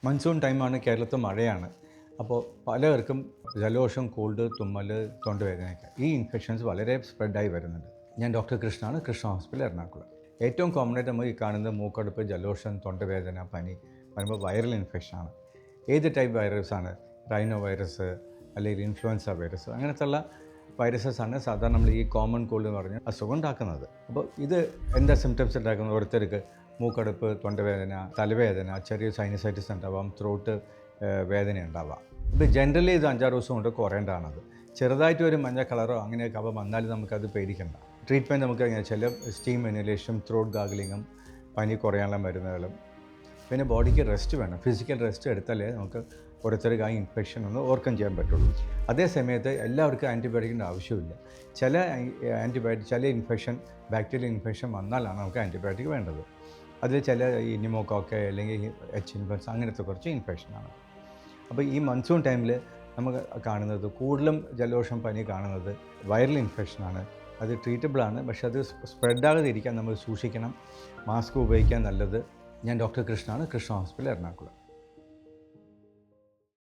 Monsoon ടൈമാണ്, കേരളത്തിൽ മഴയാണ്. അപ്പോൾ പലർക്കും ജലദോഷം, കോൾഡ്, തുമ്മൽ, തൊണ്ടവേദനയൊക്കെ ഈ ഇൻഫെക്ഷൻസ് വളരെ സ്പ്രെഡായി വരുന്നുണ്ട്. ഞാൻ ഡോക്ടർ കൃഷ്ണനാണ്, കൃഷ്ണ ഹോസ്പിറ്റൽ, എറണാകുളം. ഏറ്റവും കോമൺ ആയിട്ട് നമ്മൾ ഈ കാണുന്നത് മൂക്കടുപ്പ്, ജലദോഷം, തൊണ്ടവേദന, പനി വരുമ്പോൾ വൈറൽ ഇൻഫെക്ഷനാണ്. ഏത് ടൈപ്പ് വൈറസാണ്? റൈനോ വൈറസ് അല്ലെങ്കിൽ ഇൻഫ്ലുവൻസ വൈറസ്, അങ്ങനത്തുള്ള വൈറസസാണ് സാധാരണ നമ്മൾ ഈ കോമൺ കോൾഡ് എന്ന് പറഞ്ഞാൽ അസുഖം ഉണ്ടാക്കുന്നത്. അപ്പോൾ ഇത് എന്താ സിംറ്റംസ് ഉണ്ടാക്കുന്നത്? ഓരോരുത്തർക്ക് മൂക്കടുപ്പ്, തൊണ്ടവേദന, തലവേദന, ചെറിയ സൈനസൈറ്റിസ് ഉണ്ടാവാം, ത്രോട്ട് വേദന ഉണ്ടാവാം. ഇപ്പോൾ ജനറലി ഇത് 5-6 ദിവസം കൊണ്ട് കുറയേണ്ടതാണത്. ചെറുതായിട്ട് ഒരു മഞ്ഞ കളറോ അങ്ങനെയൊക്കെ അപ്പോൾ വന്നാലും നമുക്കത് പേടിക്കണ്ട. ട്രീറ്റ്മെൻറ്റ് നമുക്ക് എങ്ങനെ ചില സ്റ്റീം ഇൻഹലേഷൻ, ത്രോട്ട് ഗാർഗിളിങ്ങും, പനി കുറയാനുള്ള മരുന്നുകളും, പിന്നെ ബോഡിക്ക് റെസ്റ്റ് വേണം. ഫിസിക്കൽ റെസ്റ്റ് എടുത്താലേ നമുക്ക് ഓരോരുത്തർക്ക് ആ ഇൻഫെക്ഷൻ ഒന്ന് ഓവർകം ചെയ്യാൻ പറ്റുള്ളൂ. അതേ സമയത്ത് എല്ലാവർക്കും ആൻറ്റിബയോട്ടിക്കിൻ്റെ ആവശ്യമില്ല. ചില ചില ഇൻഫെക്ഷൻ, ബാക്ടീരിയൽ ഇൻഫെക്ഷൻ വന്നാലാണ് നമുക്ക് ആൻറ്റിബയോട്ടിക് വേണ്ടത്. അതിൽ ചില ഈ ന്യൂമോകോക്ക് അല്ലെങ്കിൽ എച്ച് ഇൻഫ്ലുവൻസ അങ്ങനത്തെ കുറച്ച് ഇൻഫെക്ഷനാണ്. അപ്പോൾ ഈ മൺസൂൺ ടൈമിൽ നമുക്ക് കാണുന്നത് കൂടുതലും ജലദോഷം, പനി കാണുന്നത് വൈറൽ ഇൻഫെക്ഷനാണ്. അത് ട്രീറ്റബിളാണ്, പക്ഷേ അത് സ്പ്രെഡാകാതെ ഇരിക്കാൻ നമ്മൾ സൂക്ഷിക്കണം. മാസ്ക് ഉപയോഗിക്കാൻ നല്ലത്. ഞാൻ ഡോക്ടർ കൃഷ്ണനാണ്, കൃഷ്ണ ഹോസ്പിറ്റൽ, എറണാകുളം.